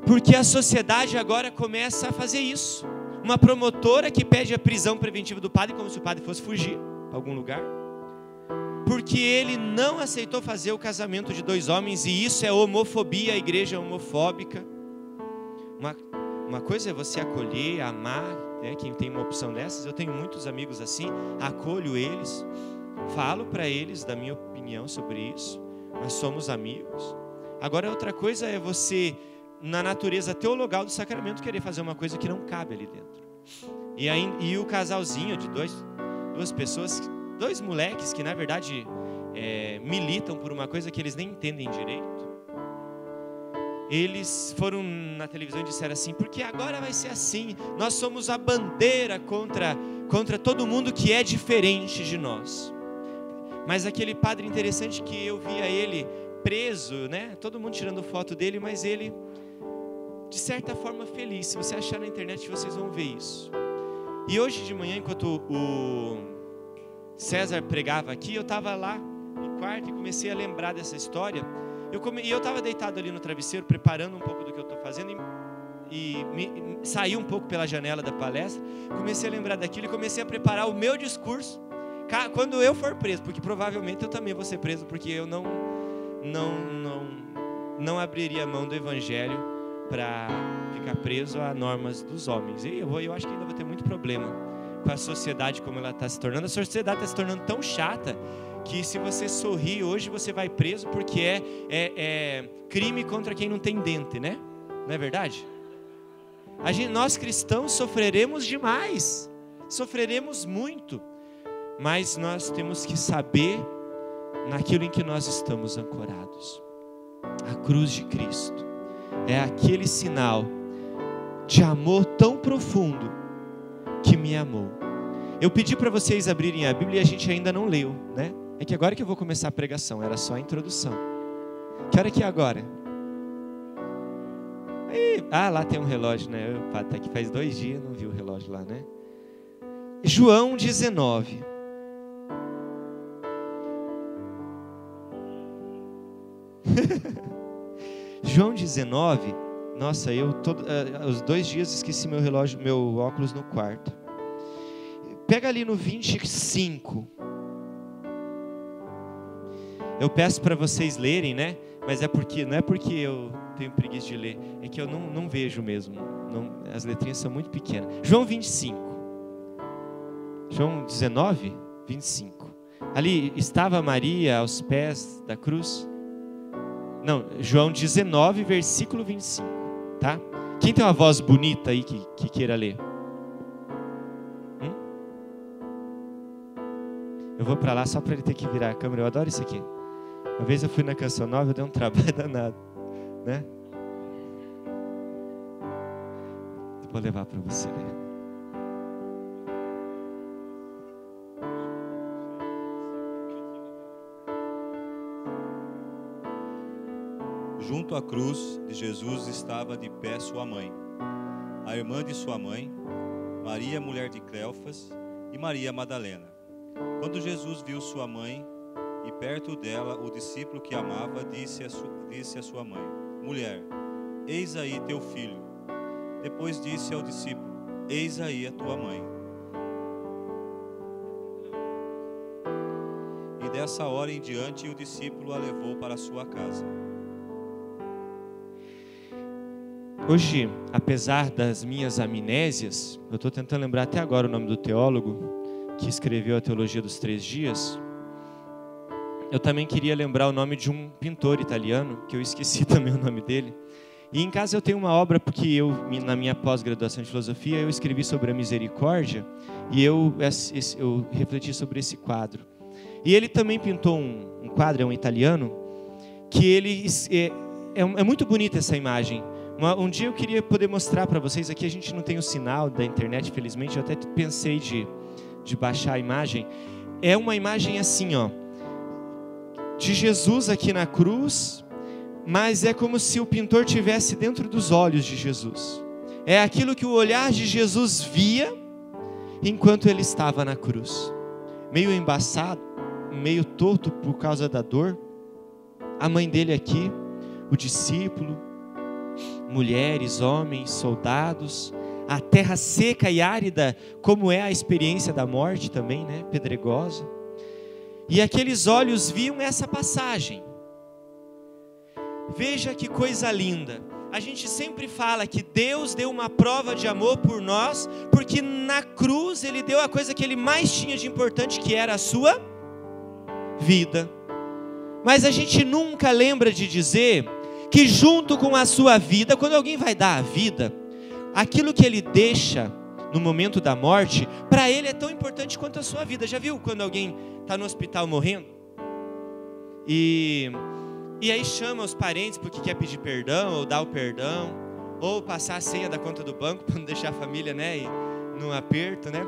Porque a sociedade agora começa a fazer isso. Uma promotora que pede a prisão preventiva do padre, como se o padre fosse fugir para algum lugar. Porque ele não aceitou fazer o casamento de dois homens, e isso é homofobia, a igreja é homofóbica. Uma coisa é você acolher, amar, né, quem tem uma opção dessas. Eu tenho muitos amigos assim, acolho eles, falo para eles da minha opinião sobre isso, nós somos amigos. Agora outra coisa é você, na natureza teologal do sacramento, querer fazer uma coisa que não cabe ali dentro. E o casalzinho de duas pessoas, dois moleques que na verdade militam por uma coisa que eles nem entendem direito. Eles foram na televisão e disseram assim: porque agora vai ser assim, nós somos a bandeira contra todo mundo que é diferente de nós. Mas aquele padre interessante que eu via ele preso, né? Todo mundo tirando foto dele, mas ele de certa forma feliz. Se você achar na internet, vocês vão ver isso. E hoje de manhã, enquanto o César pregava aqui, eu estava lá no quarto e comecei a lembrar dessa história. E eu estava deitado ali no travesseiro, preparando um pouco do que eu estou fazendo, e saí um pouco pela janela da palestra, comecei a lembrar daquilo e comecei a preparar o meu discurso quando eu for preso, porque provavelmente eu também vou ser preso, porque eu não abriria a mão do evangelho para ficar preso a normas dos homens. E eu acho que ainda vou ter muito problema com a sociedade como ela está se tornando. A sociedade está se tornando tão chata que se você sorrir hoje, você vai preso, porque é crime contra quem não tem dente, né? Não é verdade? Nós cristãos sofreremos demais, sofreremos muito, mas nós temos que saber naquilo em que nós estamos ancorados. A cruz de Cristo é aquele sinal de amor tão profundo que me amou. Eu pedi para vocês abrirem a Bíblia e a gente ainda não leu, né? É que agora que eu vou começar a pregação, era só a introdução. Que hora que é agora? Lá tem um relógio, né? Tá aqui faz 2 dias, não vi o relógio lá, né? João 19. João 19. Nossa, os 2 dias esqueci meu relógio, meu óculos no quarto. Pega ali no 25. Eu peço para vocês lerem, né? Mas não é porque eu tenho preguiça de ler, é que eu não vejo mesmo. As letrinhas são muito pequenas. João 25. João 19, 25. Ali estava Maria aos pés da cruz. Não, João 19, versículo 25, tá? Quem tem uma voz bonita aí que queira ler? Eu vou para lá só para ele ter que virar a câmera. Eu adoro isso aqui. Uma vez eu fui na Canção Nova, eu dei um trabalho danado, né? Vou levar para você ler. Junto à cruz de Jesus estava de pé sua mãe, a irmã de sua mãe, Maria, mulher de Cleofas, e Maria Madalena. Quando Jesus viu sua mãe e perto dela o discípulo que amava, disse a sua mãe: Mulher, eis aí teu filho. Depois disse ao discípulo: Eis aí a tua mãe. E dessa hora em diante o discípulo a levou para sua casa. Hoje, apesar das minhas amnésias, eu estou tentando lembrar até agora o nome do teólogo que escreveu a Teologia dos 3 Dias. Eu também queria lembrar o nome de um pintor italiano, que eu esqueci também o nome dele. E em casa eu tenho uma obra, porque na minha pós-graduação de filosofia, eu escrevi sobre a misericórdia, e eu refleti sobre esse quadro. E ele também pintou um quadro, é um italiano, que ele é muito bonita essa imagem. Um dia eu queria poder mostrar para vocês, aqui a gente não tem o sinal da internet, felizmente, eu até pensei de baixar a imagem. É uma imagem assim, ó, de Jesus aqui na cruz, mas é como se o pintor tivesse dentro dos olhos de Jesus. É aquilo que o olhar de Jesus via enquanto ele estava na cruz. Meio embaçado, meio torto por causa da dor. A mãe dele aqui, o discípulo, mulheres, homens, soldados, a terra seca e árida, como é a experiência da morte também, né? Pedregosa. E aqueles olhos viam essa passagem. Veja que coisa linda. A gente sempre fala que Deus deu uma prova de amor por nós, porque na cruz Ele deu a coisa que Ele mais tinha de importante, que era a sua vida. Mas a gente nunca lembra de dizer que junto com a sua vida, quando alguém vai dar a vida, aquilo que ele deixa no momento da morte, para ele é tão importante quanto a sua vida. Já viu quando alguém está no hospital morrendo? E aí chama os parentes porque quer pedir perdão, ou dar o perdão, ou passar a senha da conta do banco, para não deixar a família, né, num aperto, né?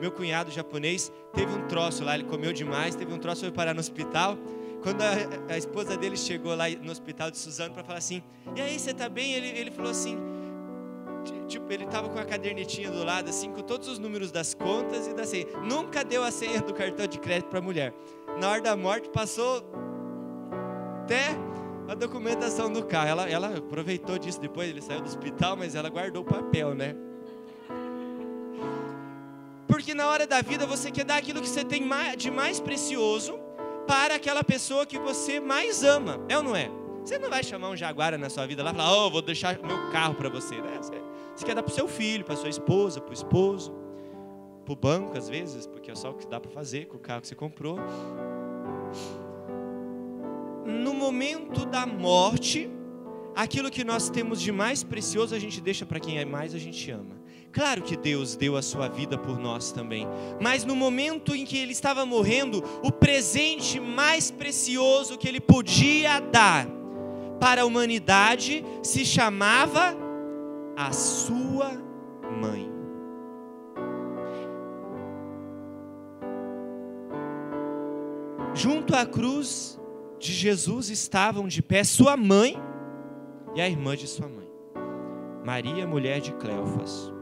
Meu cunhado japonês teve um troço lá, ele comeu demais, teve um troço, foi parar no hospital. Quando a esposa dele chegou lá no hospital de Suzano para falar assim: e aí, você está bem? Ele falou assim, tipo, ele estava com a cadernetinha do lado, assim, com todos os números das contas e da senha. Nunca deu a senha do cartão de crédito para a mulher. Na hora da morte, passou até a documentação do carro. Ela aproveitou disso depois, ele saiu do hospital, mas ela guardou o papel, né? Porque na hora da vida você quer dar aquilo que você tem de mais precioso para aquela pessoa que você mais ama, é ou não é? Você não vai chamar um jaguara na sua vida lá e falar: vou deixar meu carro para você, né? Você quer dar para o seu filho, para sua esposa, para o esposo, para o banco às vezes, porque é só o que dá para fazer com o carro que você comprou. No momento da morte, aquilo que nós temos de mais precioso a gente deixa para quem mais a gente ama. Claro que Deus deu a sua vida por nós também, mas no momento em que Ele estava morrendo, o presente mais precioso que Ele podia dar para a humanidade se chamava a sua mãe. Junto à cruz de Jesus estavam de pé sua mãe e a irmã de sua mãe, Maria, mulher de Cleofas,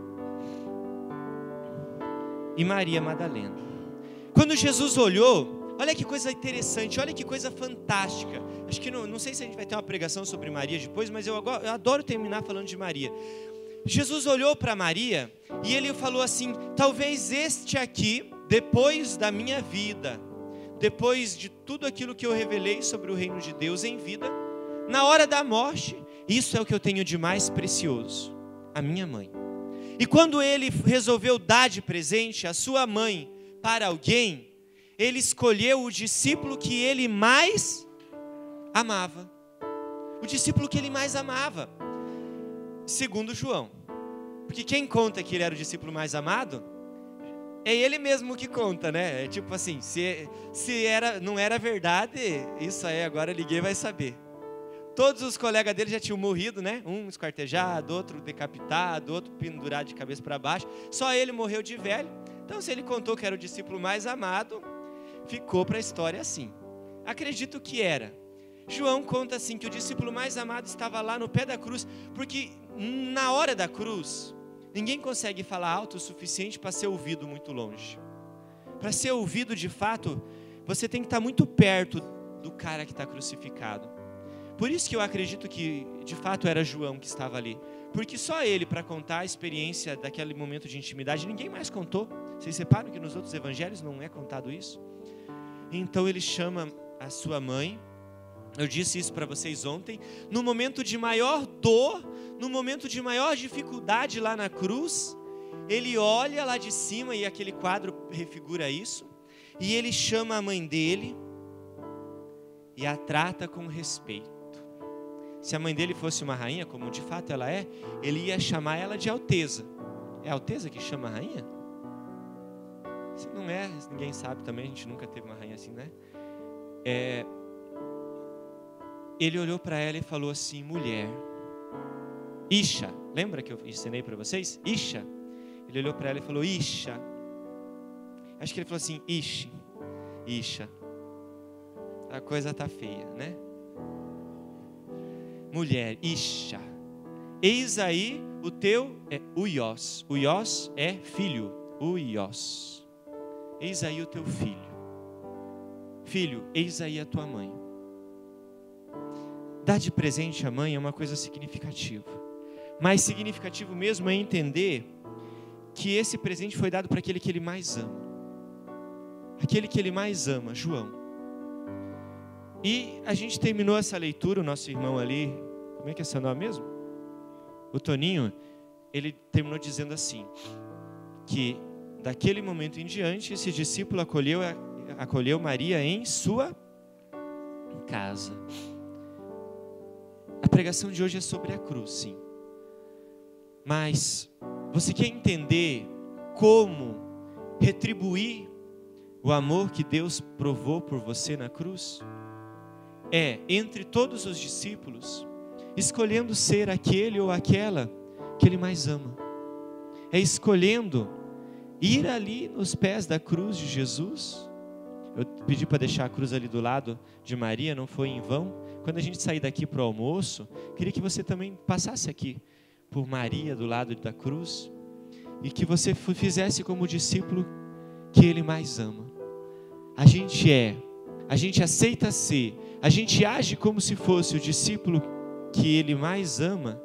e Maria Madalena. Quando Jesus olhou, olha que coisa interessante, olha que coisa fantástica. Acho que não sei se a gente vai ter uma pregação sobre Maria depois, mas eu adoro terminar falando de Maria. Jesus olhou para Maria e ele falou assim: talvez este aqui, depois da minha vida, depois de tudo aquilo que eu revelei sobre o reino de Deus em vida, na hora da morte, isso é o que eu tenho de mais precioso, a minha mãe. E quando ele resolveu dar de presente a sua mãe para alguém, ele escolheu o discípulo que ele mais amava. O discípulo que ele mais amava, segundo João. Porque quem conta que ele era o discípulo mais amado, é ele mesmo que conta, né? É tipo assim, se não era verdade, isso aí agora ninguém vai saber. Todos os colegas dele já tinham morrido, né? Um esquartejado, outro decapitado, outro pendurado de cabeça para baixo. Só ele morreu de velho. Então, se ele contou que era o discípulo mais amado, ficou para a história assim. Acredito que era. João conta assim, que o discípulo mais amado estava lá no pé da cruz, porque na hora da cruz, ninguém consegue falar alto o suficiente para ser ouvido muito longe. Para ser ouvido de fato, você tem que estar muito perto do cara que está crucificado. Por isso que eu acredito que de fato era João que estava ali. Porque só ele, para contar a experiência daquele momento de intimidade, ninguém mais contou. Vocês reparam que nos outros evangelhos não é contado isso? Então ele chama a sua mãe. Eu disse isso para vocês ontem. No momento de maior dor, no momento de maior dificuldade lá na cruz, ele olha lá de cima, e aquele quadro refigura isso, e ele chama a mãe dele e a trata com respeito. Se a mãe dele fosse uma rainha, como de fato ela é, ele ia chamar ela de Alteza. É Alteza que chama a rainha? Se não é, ninguém sabe também, a gente nunca teve uma rainha assim, né? Ele olhou para ela e falou assim: mulher, Isha, lembra que eu ensinei para vocês? Isha. Ele olhou para ela e falou: Isha. Acho que ele falou assim: Isha. A coisa tá feia, né? Mulher, Isha, eis aí o teu Uios. Uios é filho. Uios. Eis aí o teu filho. Filho, eis aí a tua mãe. Dar de presente à mãe é uma coisa significativa. Mais significativo mesmo é entender que esse presente foi dado para aquele que ele mais ama. Aquele que ele mais ama, João. E a gente terminou essa leitura, o nosso irmão ali, como é que é seu nome mesmo? O Toninho, ele terminou dizendo assim, que daquele momento em diante, esse discípulo acolheu Maria em sua casa. A pregação de hoje é sobre a cruz, sim. Mas você quer entender como retribuir o amor que Deus provou por você na cruz? É, entre todos os discípulos, escolhendo ser aquele ou aquela que ele mais ama. É escolhendo ir ali nos pés da cruz de Jesus. Eu pedi para deixar a cruz ali do lado de Maria, não foi em vão. Quando a gente sair daqui para o almoço, queria que você também passasse aqui por Maria do lado da cruz e que você fizesse como o discípulo que ele mais ama. A gente aceita ser, a gente age como se fosse o discípulo que ele mais ama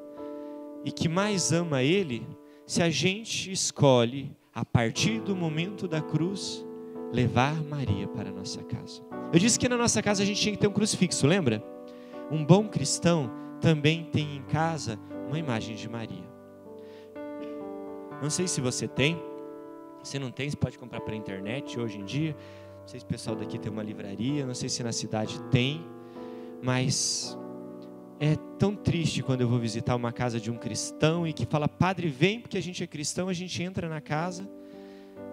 e que mais ama ele, se a gente escolhe, a partir do momento da cruz, levar Maria para a nossa casa. Eu disse que na nossa casa a gente tinha que ter um crucifixo, lembra? Um bom cristão também tem em casa uma imagem de Maria. Não sei se você tem, se não tem, você pode comprar pela internet hoje em dia. Não sei se o pessoal daqui tem uma livraria, não sei se na cidade tem, mas é tão triste quando eu vou visitar uma casa de um cristão e que fala: padre, vem, porque a gente é cristão. A gente entra na casa,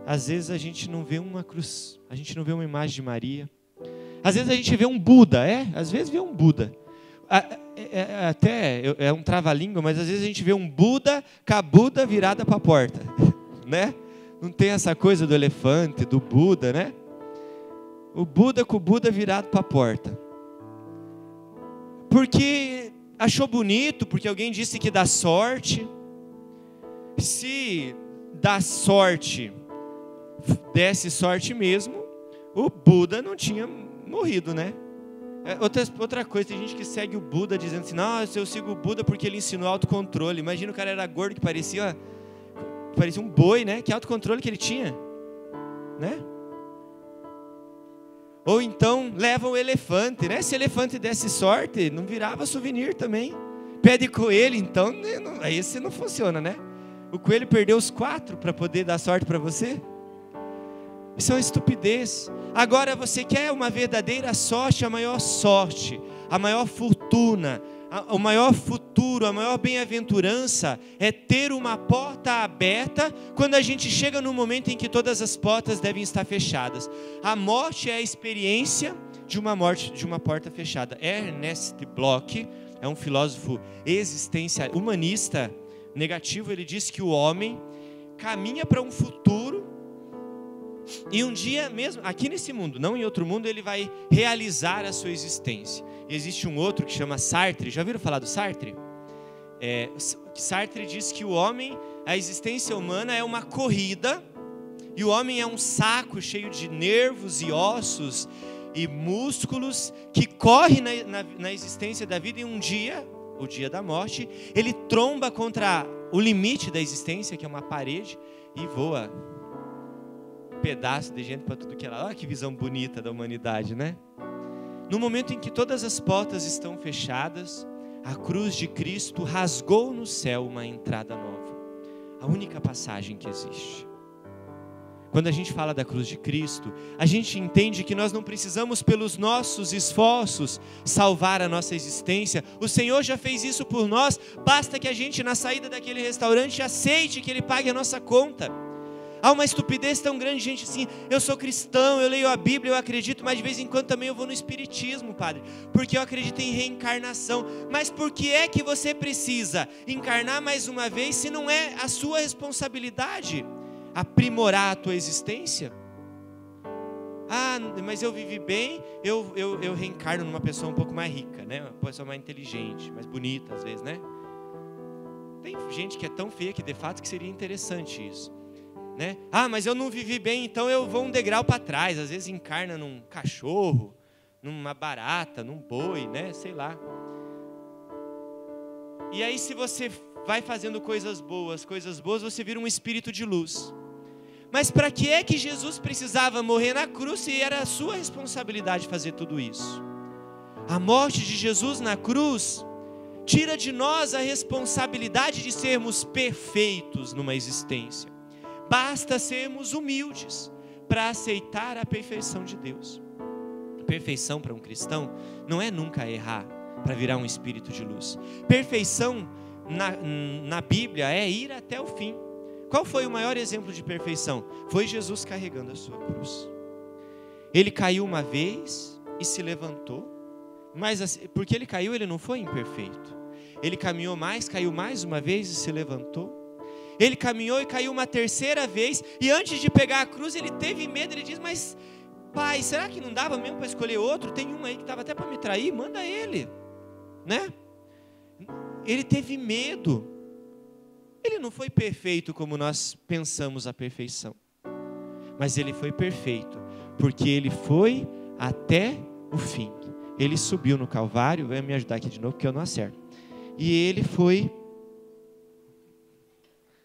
às vezes a gente não vê uma cruz, a gente não vê uma imagem de Maria, às vezes a gente vê um Buda, às vezes vê um Buda. é um trava-língua, mas às vezes a gente vê um Buda com a Buda virada para a porta, né? Não tem essa coisa do elefante, do Buda, né? O Buda com o Buda virado para a porta. Porque achou bonito, porque alguém disse que dá sorte. Se dá sorte, desse sorte mesmo, o Buda não tinha morrido, né? Outra coisa, tem gente que segue o Buda dizendo assim, não, eu sigo o Buda porque ele ensinou autocontrole. Imagina o cara era gordo que parecia um boi, né? Que autocontrole que ele tinha, né? Ou então leva o elefante, né? Se o elefante desse sorte, não virava souvenir também. Pede coelho, então, aí esse não funciona, né? O coelho perdeu os 4 para poder dar sorte para você? Isso é uma estupidez. Agora você quer uma verdadeira sorte, a maior fortuna, o maior futuro, a maior bem-aventurança é ter uma porta aberta quando a gente chega no momento em que todas as portas devem estar fechadas. A morte é a experiência de uma porta fechada. Ernest Bloch é um filósofo humanista negativo. Ele diz que o homem caminha para um futuro e um dia mesmo, aqui nesse mundo, não em outro mundo, ele vai realizar a sua existência. Existe um outro que chama Sartre. Já ouviram falar do Sartre? Sartre diz que o homem, a existência humana é uma corrida, e o homem é um saco cheio de nervos e ossos e músculos que corre na existência da vida, e um dia, o dia da morte, ele tromba contra o limite da existência, que é uma parede, e voa pedaço de gente para tudo que é lá. Olha que visão bonita da humanidade, né? No momento em que todas as portas estão fechadas, a cruz de Cristo rasgou no céu uma entrada nova. A única passagem que existe. Quando a gente fala da cruz de Cristo, a gente entende que nós não precisamos, pelos nossos esforços, salvar a nossa existência. O Senhor já fez isso por nós. Basta que a gente, na saída daquele restaurante, aceite que Ele pague a nossa conta. Há uma estupidez tão grande, gente, assim, eu sou cristão, eu leio a Bíblia, eu acredito, mas de vez em quando também eu vou no espiritismo, padre, porque eu acredito em reencarnação. Mas por que é que você precisa encarnar mais uma vez, se não é a sua responsabilidade aprimorar a tua existência? Ah, mas eu vivi bem, eu reencarno numa pessoa um pouco mais rica, né? Uma pessoa mais inteligente, mais bonita às vezes, né? Tem gente que é tão feia que de fato que seria interessante isso, né? Ah, mas eu não vivi bem, então eu vou um degrau para trás. Às vezes encarna num cachorro, numa barata, num boi, né? Sei lá. E aí, se você vai fazendo coisas boas, você vira um espírito de luz. Mas para que é que Jesus precisava morrer na cruz se era a sua responsabilidade fazer tudo isso? A morte de Jesus na cruz tira de nós a responsabilidade de sermos perfeitos numa existência. Basta sermos humildes para aceitar a perfeição de Deus. Perfeição para um cristão não é nunca errar para virar um espírito de luz. Perfeição na Bíblia é ir até o fim. Qual foi o maior exemplo de perfeição? Foi Jesus carregando a sua cruz. Ele caiu uma vez e se levantou, mas porque ele caiu, ele não foi imperfeito. Ele caminhou mais, caiu mais uma vez e se levantou. Ele caminhou e caiu uma terceira vez, e antes de pegar a cruz ele teve medo. Ele diz, mas pai, será que não dava mesmo para escolher outro? Tem um aí que estava até para me trair, manda ele, né? Ele teve medo. Ele não foi perfeito como nós pensamos a perfeição, mas ele foi perfeito porque ele foi até o fim. Ele subiu no Calvário, vai me ajudar aqui de novo porque eu não acerto. E ele foi...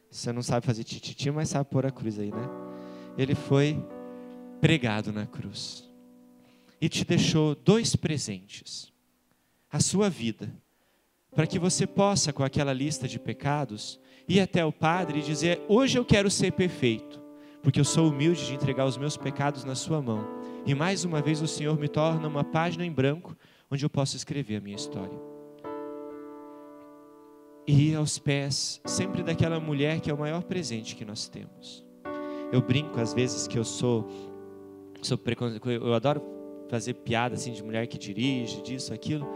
Você não sabe fazer tititi, mas sabe pôr a cruz aí, né? Ele foi pregado na cruz e te deixou 2 presentes: a sua vida, para que você possa, com aquela lista de pecados, ir até o Padre e dizer, hoje eu quero ser perfeito, porque eu sou humilde de entregar os meus pecados na sua mão, e mais uma vez o Senhor me torna uma página em branco, onde eu posso escrever a minha história. E ir aos pés sempre daquela mulher que é o maior presente que nós temos. Eu brinco às vezes que eu adoro fazer piada assim de mulher que dirige, disso, aquilo,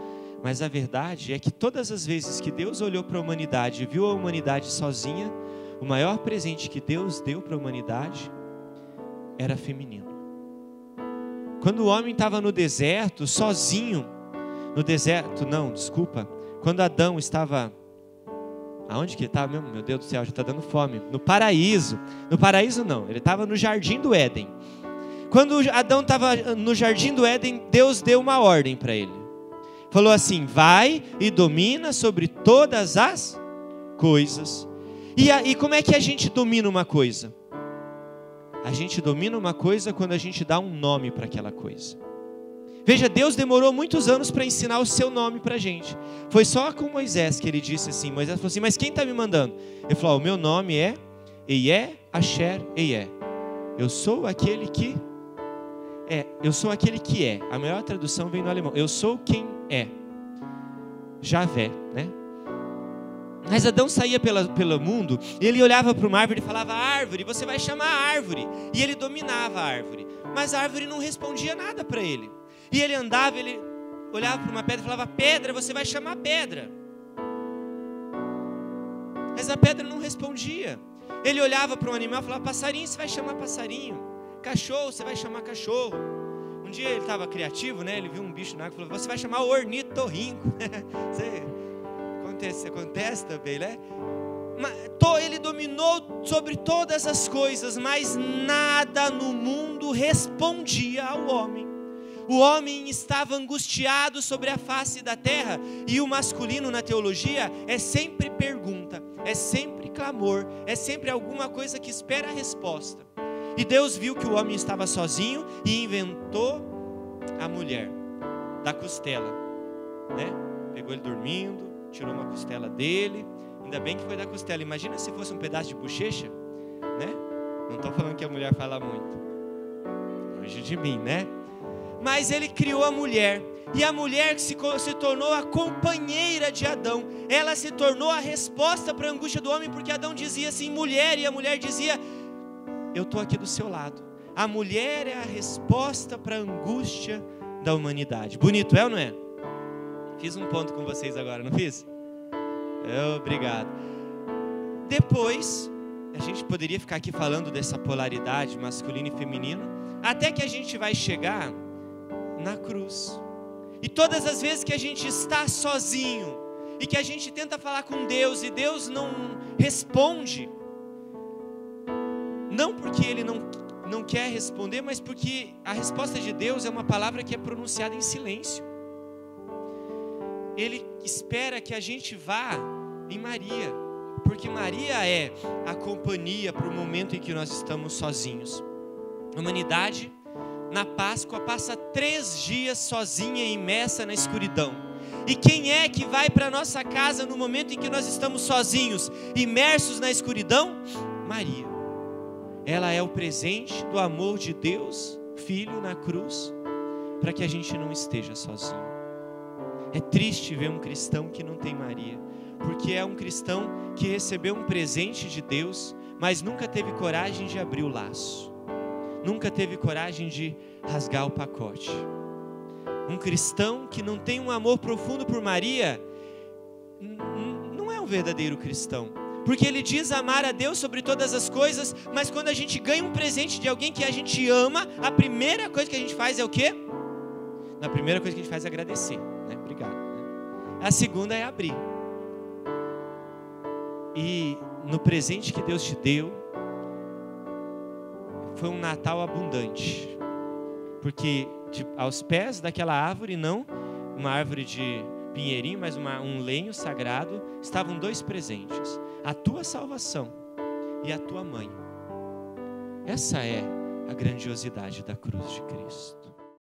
Mas a verdade é que todas as vezes que Deus olhou para a humanidade e viu a humanidade sozinha, o maior presente que Deus deu para a humanidade era feminino. Quando o homem estava no deserto, sozinho, quando Adão estava, aonde que ele estava mesmo? Meu Deus do céu, já está dando fome. No paraíso não, ele estava no jardim do Éden. Quando Adão estava no jardim do Éden, Deus deu uma ordem para ele. Falou assim: vai e domina sobre todas as coisas. E como é que a gente domina uma coisa? A gente domina uma coisa quando a gente dá um nome para aquela coisa. Veja, Deus demorou muitos anos para ensinar o seu nome para a gente. Foi só com Moisés que ele disse assim. Moisés falou assim: mas quem está me mandando? Ele falou: o meu nome é Eié, Asher, Eié. Eu sou aquele que é. A melhor tradução vem no alemão. Eu sou quem é. Javé, né? Mas Adão saía pelo mundo, e ele olhava para uma árvore e falava: árvore, você vai chamar a árvore. E ele dominava a árvore. Mas a árvore não respondia nada para ele. E ele andava, ele olhava para uma pedra e falava: pedra, você vai chamar a pedra. Mas a pedra não respondia. Ele olhava para um animal e falava: passarinho, você vai chamar passarinho. Cachorro, você vai chamar cachorro. Um dia ele estava criativo, né? Ele viu um bicho na água e falou: você vai chamar o ornitorrinco. Acontece também, né? Ele dominou sobre todas as coisas, mas nada no mundo respondia ao homem. O homem estava angustiado sobre a face da terra, e o masculino na teologia é sempre pergunta, é sempre clamor, é sempre alguma coisa que espera a resposta. E Deus viu que o homem estava sozinho e inventou a mulher da costela, né? Pegou ele dormindo, tirou uma costela dele. Ainda bem que foi da costela. Imagina se fosse um pedaço de bochecha, né? Não estou falando que a mulher fala muito, longe de mim, né? Mas ele criou a mulher, e a mulher se tornou a companheira de Adão. Ela se tornou a resposta para a angústia do homem, porque Adão dizia assim: mulher, e a mulher dizia: eu estou aqui do seu lado. A mulher é a resposta para a angústia da humanidade. Bonito, é ou não é? Fiz um ponto com vocês agora, não fiz? Obrigado. Depois, a gente poderia ficar aqui falando dessa polaridade masculino e feminino, até que a gente vai chegar na cruz. E todas as vezes que a gente está sozinho, e que a gente tenta falar com Deus, e Deus não responde, não porque Ele não quer responder, mas porque a resposta de Deus é uma palavra que é pronunciada em silêncio. Ele espera que a gente vá em Maria, porque Maria é a companhia para o momento em que nós estamos sozinhos. A humanidade, na Páscoa, passa 3 dias sozinha, imersa na escuridão. E quem é que vai para a nossa casa no momento em que nós estamos sozinhos, imersos na escuridão? Maria. Ela é o presente do amor de Deus, Filho, na cruz, para que a gente não esteja sozinho. É triste ver um cristão que não tem Maria, porque é um cristão que recebeu um presente de Deus, mas nunca teve coragem de abrir o laço, nunca teve coragem de rasgar o pacote. Um cristão que não tem um amor profundo por Maria, não é um verdadeiro cristão, porque ele diz amar a Deus sobre todas as coisas, mas quando a gente ganha um presente de alguém que a gente ama, a primeira coisa que a gente faz é o quê? A primeira coisa que a gente faz é agradecer, né? Obrigado. A segunda é abrir. E no presente que Deus te deu, foi um Natal abundante, porque aos pés daquela árvore, não uma árvore de pinheirinho, mas um lenho sagrado, estavam 2 presentes: a tua salvação e a tua mãe. Essa é a grandiosidade da cruz de Cristo.